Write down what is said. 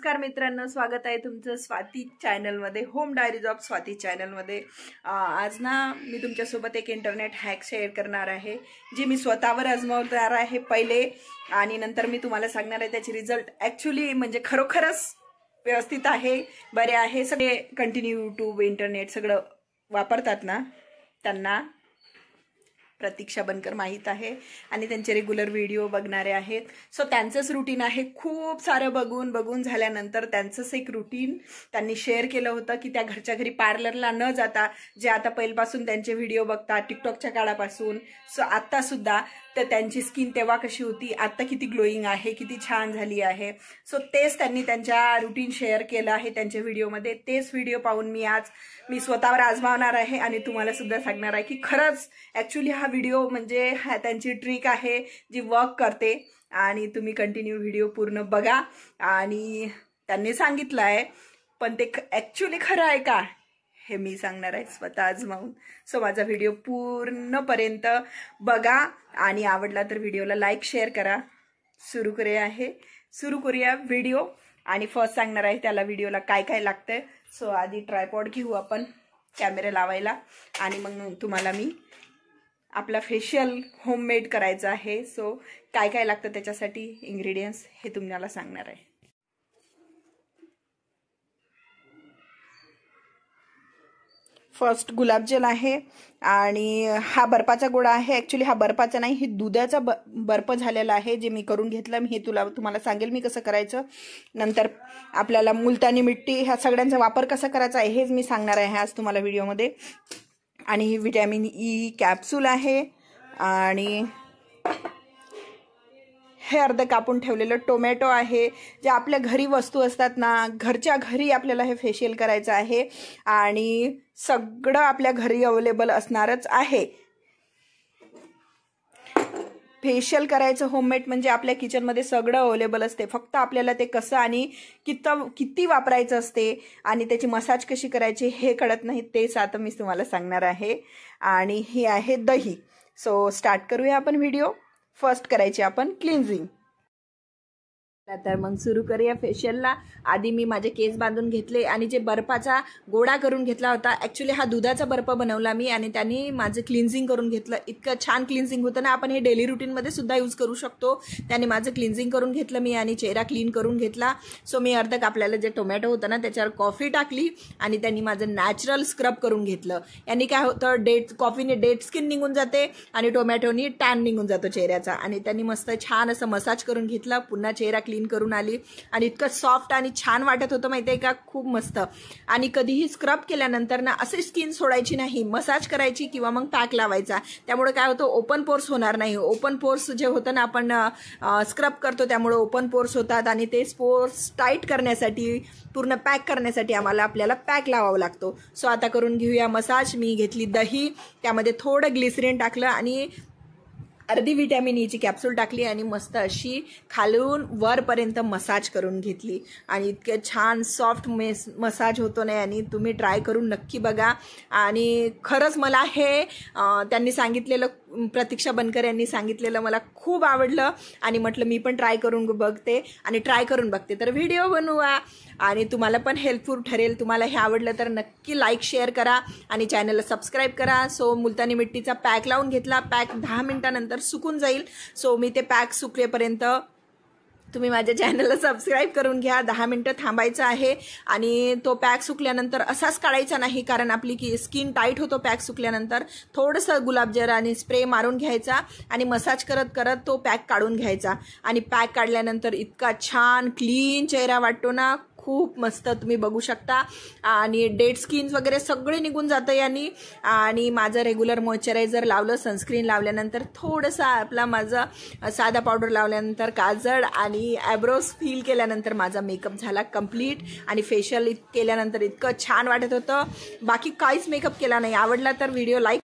नमस्कार मित्रांनो, स्वागत आहे तुमचं स्वाती चॅनलमध्ये, होम डायरीज ऑफ स्वाती चॅनलमध्ये। आज ना मी तुमच्यासोबत एक इंटरनेट हॅक शेअर करणार आहे, जी मी स्वतःवर आजमावणार आहे पहिले, आणि नंतर मी तुम्हाला सांगणार आहे त्याचे रिझल्ट ॲक्च्युली म्हणजे खरोखरच व्यवस्थित आहे, बरे आहे। सगळे कंटिन्यू यूट्यूब इंटरनेट सगळं वापरतात ना, त्यांना प्रतीक्षा बनकर माहीत आहे आणि त्यांचे रेग्युलर व्हिडिओ बघणारे आहेत। सो त्यांचंच रुटीन आहे। खूप सारं बघून झाल्यानंतर त्यांचंच एक रुटीन त्यांनी शेअर केलं होतं की त्या घरच्या घरी पार्लरला न जाता, जे आता पहिल्यापासून त्यांचे व्हिडिओ बघतात टिकटॉकच्या काळापासून, सो आत्तासुद्धा, तर त्यांची स्किन तेव्हा कशी होती, आत्ता किती ग्लोईंग आहे, किती छान झाली आहे। सो तेच त्यांनी त्यांच्या रुटीन शेअर केलं आहे त्यांच्या व्हिडिओमध्ये। तेच व्हिडिओ पाहून मी स्वतःवर आजमावणार आहे आणि तुम्हाला सुद्धा सांगणार आहे की खरंच ॲक्च्युली हा व्हिडिओ म्हणजे त्यांची ट्रिक आहे जी वर्क करते, आणि तुम्ही कंटिन्यू व्हिडिओ पूर्ण बघा। आणि त्यांनी सांगितलं आहे, पण ते ॲक्च्युली खरं आहे का हे मी सांगणार आहे स्वतः आजमावून। सो माझा व्हिडिओ पूर्णपर्यंत बघा आणि आवडला तर व्हिडिओला लाईक शेअर करा। सुरू करूया व्हिडिओ। आणि फर्स्ट सांगणार आहे त्याला व्हिडिओला काय काय लागतंय। सो आधी ट्रायपॉड घेऊ आपण कॅमेरा लावायला, आणि मग तुम्हाला मी आपला फेशियल होममेड करायचा आहे। सो काय काय लागतं त्याच्यासाठी इंग्रेडियंट्स हे तुम्हाला सांगणार आहे। फर्स्ट गुलाबजल आहे, आणि हा बर्फाचा गोळा आहे। ॲक्च्युली हा बर्फाचा नाही, हे दुधाचा बर्फ झालेला आहे, जे मी करून घेतलं। मी हे तुम्हाला सांगेल मी कसं करायचं। नंतर आपल्याला मुलतानी मिट्टी, ह्या सगळ्यांचा वापर कसा करायचा आहे हेच मी सांगणार आहे आज तुम्हाला व्हिडिओमध्ये। आणि ही व्हिटॅमिन ई कॅप्सूल आहे, आणि हे अर्ध कापून ठेवलेलं टोमॅटो आहे। जे आपल्या घरी वस्तू असतात ना, घरच्या घरी आपल्याला हे फेशियल करायचं आहे, आणि सगळं आपल्या घरी अवेलेबल असणारच आहे। फेशियल करायचं होममेड म्हणजे आपल्या किचनमध्ये सगळं अवेलेबल असते, फक्त आपल्याला ते कसं आणि किती वापरायचं असते आणि त्याची मसाज कशी करायची हे कळत नाही, तेच आता मी तुम्हाला सांगणार आहे। आणि हे आहे दही। सो स्टार्ट करूया आपण व्हिडिओ। फर्स्ट करायची आपण क्लिन्झिंग। तर मग सुरू करूया फेशियलला। आधी मी माझे केस बांधून घेतले, आणि जे बर्फाचा गोळा करून घेतला होता, ॲक्च्युली हा दुधाचा बर्फ बनवला मी, आणि त्यांनी माझं क्लिन्झिंग करून घेतलं। इतकं छान क्लिन्झिंग होतं ना, आपण हे डेली रुटीनमध्ये सुद्धा यूज करू शकतो। त्याने माझं क्लिन्झिंग करून घेतलं मी, आणि चेहरा क्लीन करून घेतला। सो मी अर्ध कापलेलं जे टोमॅटो होतं ना त्याच्यावर कॉफी टाकली, आणि त्यांनी माझं नॅचरल स्क्रब करून घेतलं। यांनी काय होतं, कॉफीने डेड स्किन निघून जाते आणि टोमॅटोनी टॅन निघून जातो चेहऱ्याचा। आणि त्यांनी मस्त छान असं मसाज करून घेतलं, पुन्हा चेहरा क्लीन करून आली, आणि इतकं सॉफ्ट आणि छान वाटत होतं माहितीये का, खूप मस्त। आणि कधीही स्क्रब केल्यानंतर ना अशी स्किन सोडायची नाही, मसाज करायची किंवा मग पॅक लावायचा। त्यामुळे काय होतं, ओपन पोर्स होणार नाही। ओपन पोर्स जे होतं ना, आपण स्क्रब करतो त्यामुळे ओपन पोर्स होतात, आणि ते पोर्स टाईट करण्यासाठी, पूर्ण पॅक करण्यासाठी आपल्याला पॅक लावावा लागतो। सो आता करून घेऊया मसाज। मी घेतली दही, त्यामध्ये थोडं ग्लिसरीन टाकलं, आणि अर्धी व्हिटॅमिन ईची कॅप्सूल टाकली, आणि मस्त अशी खालून वरपर्यंत मसाज करून घेतली, आणि इतके छान सॉफ्ट मसाज होतो ना, आणि तुम्ही ट्राय करून नक्की बघा। आणि खरंच मला हे त्यांनी सांगितलेलं, प्रतीक्षा बनकर यांनी सांगितलेलं मला खूप आवडलं, आणि म्हटलं मी पण ट्राय करून बघते, तर व्हिडिओ बनवा आणि तुम्हाला पण हेल्पफुल ठरेल। तुम्हाला हे आवडलं तर नक्की लाईक शेअर करा आणि चॅनलला सबस्क्राईब करा। सो मुलतानी मिट्टीचा पॅक लावून घेतला, पॅक 10 मिनिटानंतर सुकून जाईल। सो मी ते पॅक सुकलेपर्यंत तुम्ही माझ्या चॅनलला सबस्क्राईब करून घ्या। 10 मिनिटं थांबायचं आहे, आणि तो पॅक सुकल्यानंतर असाच काढायचा नाही, कारण आपली स्किन टाईट होतो पॅक सुकल्यानंतर। थोडंसं गुलाबजल आणि स्प्रे मारून घ्यायचा, आणि मसाज करत करत तो पॅक काढून घ्यायचा। आणि पॅक काढल्यानंतर इतका छान क्लीन चेहरा वाटतो ना, खूप मस्त, तुम्ही बघू शकता। आणि डेड स्किन वगैरे सगळे निघून जातं यानी। आणि माझं रेग्युलर मॉइश्चरायझर लावलं, सनस्क्रीन लावल्यानंतर थोडंसं माझं साधा पावडर लावल्यानंतर काजळ आणि ॲब्रोज फील केल्यानंतर माझा मेकअप झाला कंप्लीट, आणि फेशियल केल्यानंतर इतकं छान वाटत होतं। बाकी काहीच मेकअप केला नाही। आवडला तर व्हिडिओ लाईक